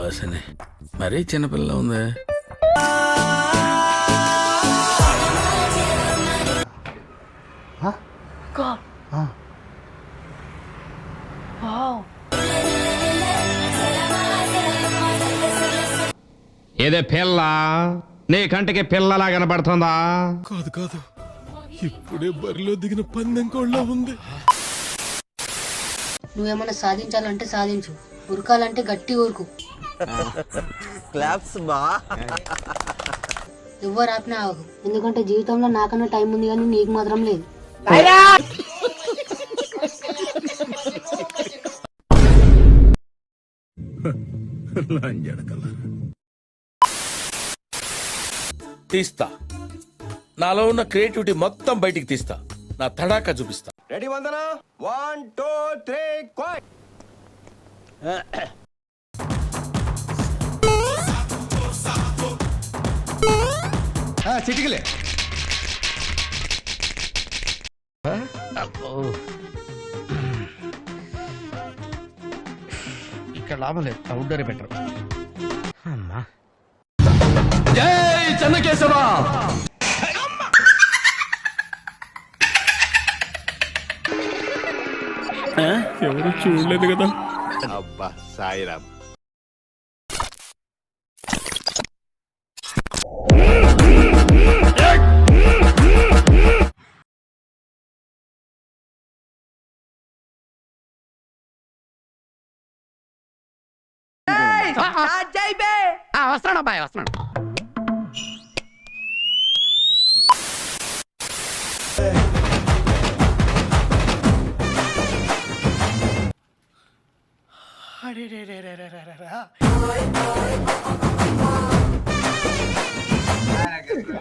వాసనే మరీ చిన్నపిల్ల ఉంది. ఏదే పిల్ల నీ కంటికి పిల్లలా కనపడుతుందా? కాదు కాదు, ఇప్పుడే బరిలో దిగిన పందెం కోళ్ళ ఉంది. నువ్వేమన్నా సాధించాలంటే సాధించు, ఉరకాలంటే గట్టి ఊరుకు. క్లాప్స్ బా. ఎవరు ఆపినా ఆగు, ఎందుకంటే జీవితంలో నాకన్నా టైం ఉంది కానీ నీకు మాత్రం లేదు. తీస్తా, నాలో ఉన్న క్రియేటివిటీ మొత్తం బయటికి తీస్తా, నా తడాకా చూపిస్తా. రెడీ వందనా? 1 2 3 క్వైట్. చిటికలే ఇక్కడ లాభం లేదు, అవుట్డోర్ బెటర్. అమ్మా జై చెన్నకేశవ. ఎవరు చూడలేదు కదా. అబ్బా సాయిరామ్. వస్తున్నాడు అబ్బాయి, వస్తున్నాడు.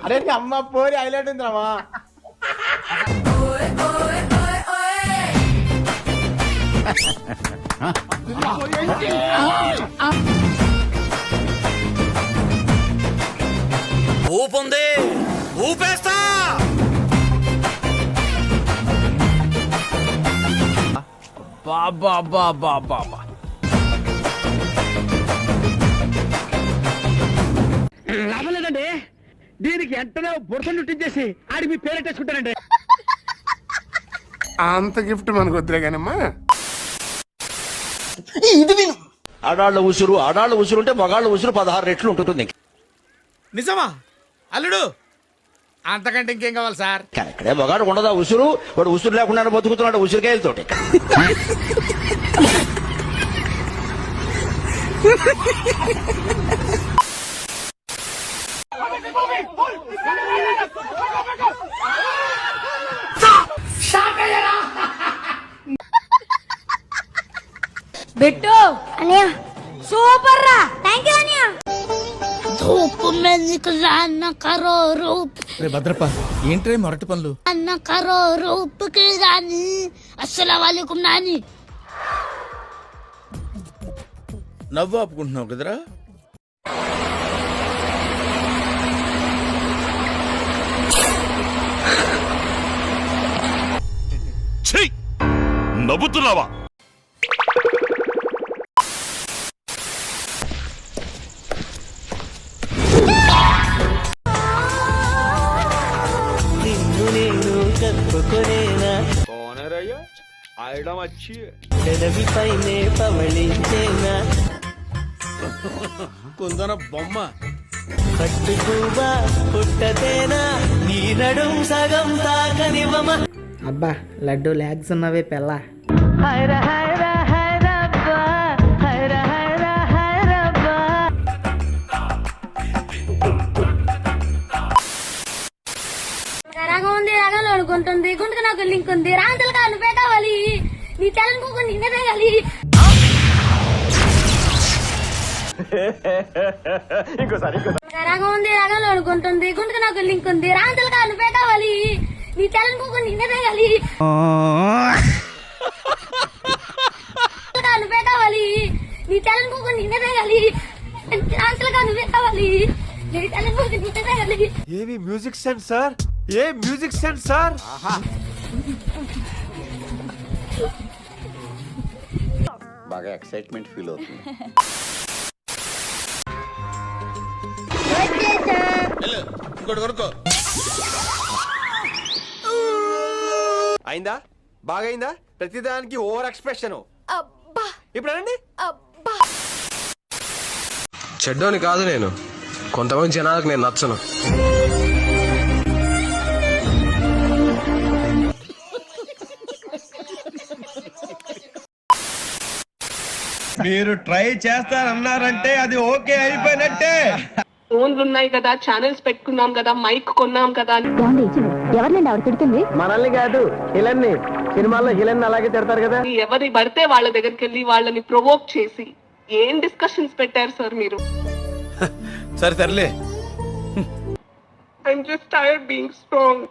అరే అమ్మ పోరి హైలైట్ ఉందిరామా. ఊపుంది, ఊపేస్తా. బాబా బాబా బాబా, లాభం లేదండి, దీనికి వెంటనే బురద చుట్టించేసి ఆడి మీ పేరెట్టేసుకుంటానండి. అంత గిఫ్ట్ మనకు వద్దులే కానమ్మా. ఆడాళ్ళ ఉసురు ఉంటే మగాళ్ళ ఉసురు 16 రెట్లు ఉంటుంది. నిజమా అల్లుడు? అంతకంటే ఇంకేం కావాలి సార్? కానీ ఇక్కడే మగాడు ఉండదా ఉసురు? వాడు ఉసురు లేకుండా బతుకుతున్నాడు ఉసిరికాయలతోటి. బెట్టు అనియా, సూపర్ రా. థ్యాంక్ యూ అనియా. धूप में निकला करो रूप రే భద్రప్ప, ఏంట్రే మొరటి పనులు? न करो रूप की रानी. अस्सलाम वालेकुम नानी. నవ్వు ఆపుకుంటున్నావు కదరా? నవ్వుతున్నావా? కుందన బొమ్మ కట్టుకువా పుట్టతేనా నీ నడుం సగం తాకనివ్వమ. అబ్బా లడ్డు లాగ్స్ ఉన్నవే పెళ్ళ. రాగం ఉంది, రాగంలో అనుకుంటుంది, గుండెకి నాకు లింక్ ఉంది. రాంతలుగా నువ్వే కావాలి, నీ తెలంగాణ నిన్నే తేగాలి. రాగం ఉంది, రాగంలో అనుకుంటుంది, గుండెకి నాకు లింక్ ఉంది. రాంతలుగా నువ్వే కావాలి, నీ తెలంగాణ నిన్నే తేగాలి. నువ్వే కావాలి, నీ తెలంగాణ నిన్నే తేగాలి. రాంతలుగా నువ్వే కావాలి, నీ తెలంగాణ నిన్నే తేగాలి. ఏమి మ్యూజిక్ సెన్స్ సార్, ఏ మ్యూజిక్ సెన్స్ సార్. బాగా ఎక్సైట్మెంట్ ఫీల్ అవుతుంది. ఇంకోటి కొనుక్కో. అయిందా? బాగైందా? ప్రతిదానికి ఓవర్ ఎక్స్ప్రెషన్. ఇప్పుడు అనండి. చెడ్డోని కాదు నేను, కొంతమంది జనాలకు నేను నచ్చను. మీరు ట్రై చేస్తారన్నారంటే అది ఓకే అయిపోయినట్టే. ఫోన్లు ఉన్నాయి కదా, ఛానల్స్ పెట్టుకున్నాం కదా, మైక్ కొన్నాం కదా. ఎవరినండి ఆవిడ తిడుతుంది? మనల్ని కాదు, హిలన్ని. సినిమాల్లో హిలన్ని అలాగే తిడతారు కదా. ఎవరి పడితే వాళ్ళ దగ్గరికి వెళ్ళి వాళ్ళని ప్రొవోక్ చేసి ఏం డిస్కషన్స్ పెట్టారు సార్ మీరు? సరే సర్లే. I'm just tired being strong.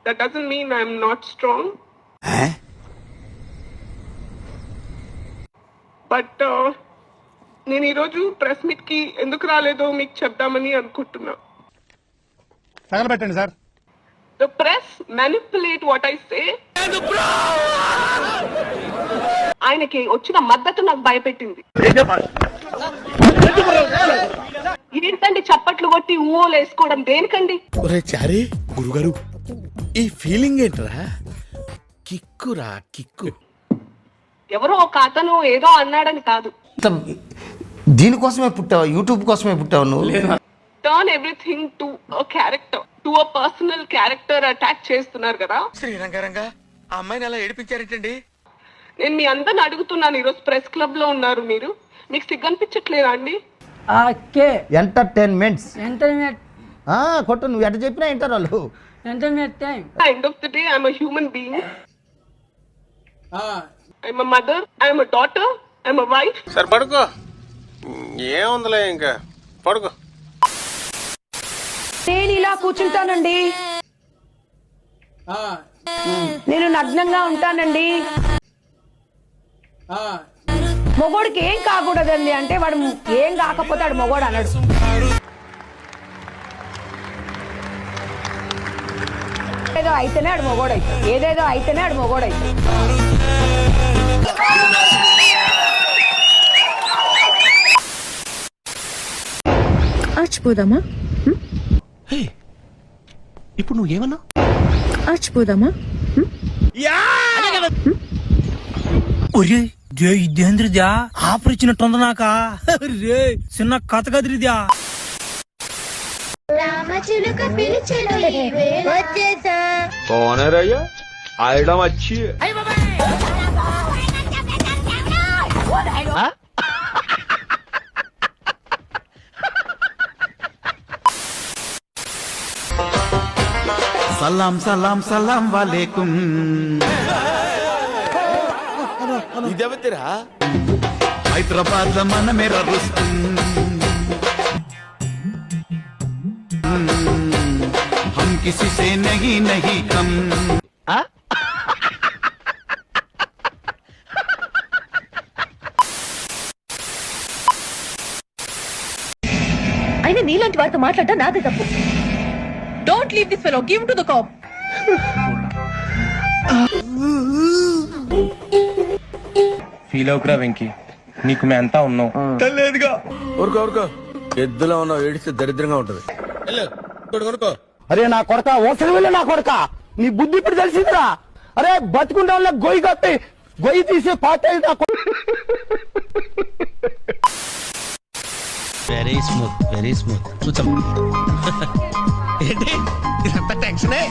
That doesn't mean I'm not strong. But నేను ఈరోజు ప్రెస్ మీట్ కి ఎందుకు రాలేదో మీకు చెప్దామని అనుకుంటున్నా. తగలబెట్టండి sir. The press manipulate what I say. ఆయనకి వచ్చిన మద్దతు నాకు భయపెట్టింది. ఏంటండి చప్పట్లు కొట్టి ఊహలు వేసుకోవడం దేనికండి? ఒరే చారీ, గురుగారు ఈ ఫీలింగ్ ఏంట్రా? కిక్కురా కిక్కు. ఎవరో ఒక అతను ఏదో అన్నాడని కాదు. దీనికోసమే పుట్టావా? యూట్యూబ్ కోసమే పుట్టావు నువ్వు? Turn everything to a character, to a personal character attack చేస్తున్నారు కదా. శ్రీరంగారంగా ఆ అమ్మాయిని అలా ఏడిపించారేంటండి? నేను మీ అందరిని అడుగుతున్నాను, ఈరోజు ప్రెస్ క్లబ్ లో ఉన్నారు మీరు, మీకు సిగ్గనిపించట్లేదా అండి? ఎంటర్టైన్మెంట్స్ కొట్టు, నువ్వు ఎట చెప్పినా వింటారు వాళ్ళు. End of the day, I'm a human being. I'm a mother, I'm a daughter, I'm a wife. సరే పడుకో, ఏముందిలే ఇంకా పడుకో. నేను ఇలా కూర్చుంటానండి, నేను నగ్నంగా ఉంటానండి. మొగోడికి ఏం కాకూడదండి అంటే వాడు ఏం కాకపోతే వాడు మొగోడు అన్నాడు. ఏదో అయితేనే ఆడు మొగోడైతే, ఏదేదో అయితేనే ఆడు మొగోడైతే. ఆచిపోదామా? ఇప్పుడు నువ్వు ఏమన్నా? ఆచిపోదామా? ఇదేంద్రిద్యా ఆఫర్ ఇచ్చినట్టుంది నాకా. రే చిన్న కథ కదిరిద్యా. రామచిలుక పిలిచెను వచ్చేసా. పోనరయ్యా ఆడడం వచ్చి సలాం సలాం సలాం వాలేకుం. ఇదెవతిరా? హైదరాబాద్ లో మన మేరా రుస్తుం. हम किसी से नहीं नहीं कम. అయినా నీలాంటి వారితో మాట్లాడటం నాదే తప్పు. Don't leave this fellow, give to the cop. Feel అవుకురా వెంకీ, నీకు మేము అంతా ఉన్నాం. లేదుగా. ఊరుకో ఊరుకో, ఎద్దులో ఉన్నావు, ఏడిస్తే దరిద్రంగా ఉంటది. ఇంకోటి కొనుక్కో. అరే నా కొడక, ఓసరి వెళ్ళి నా కొడక, నీ బుద్ధి ఇప్పుడు తెలిసిందిరా. అరే బతుకుంటా వాళ్ళ గొయ్యి కట్టి గొయ్యి తీసే పాట. Very smooth, very smooth. చూద్దాం. ఏంటి ఇదంతా టెన్షనే?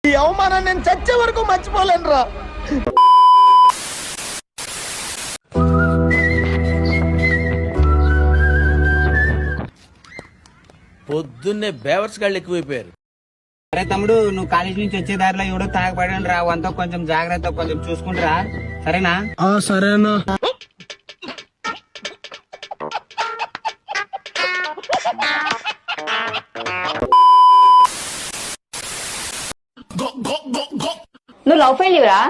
ఈ అవమానం నేను చచ్చే వరకు మర్చిపోలేను రా. పొద్దున్నే బేవర్స్ గాళ్ళు ఎక్కువైపోయారు. అరే తమ్ముడు, నువ్వు కాలేజ్ నుంచి వచ్చే దారిలో ఎవడో తాగపడండి రా, అంతా కొంచెం జాగ్రత్త, కొంచెం చూసుకుంటారా, సరేనా? సరేనా. నువ్వు లవ్ ఫెయిల్యూరా?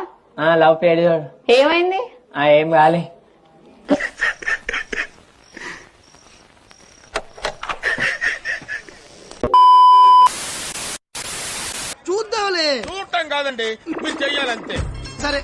Love failure. ఏమైంది? ఏం కాలే. చూద్దాం చూడటం కాదండి మీరు చెయ్యాలంతే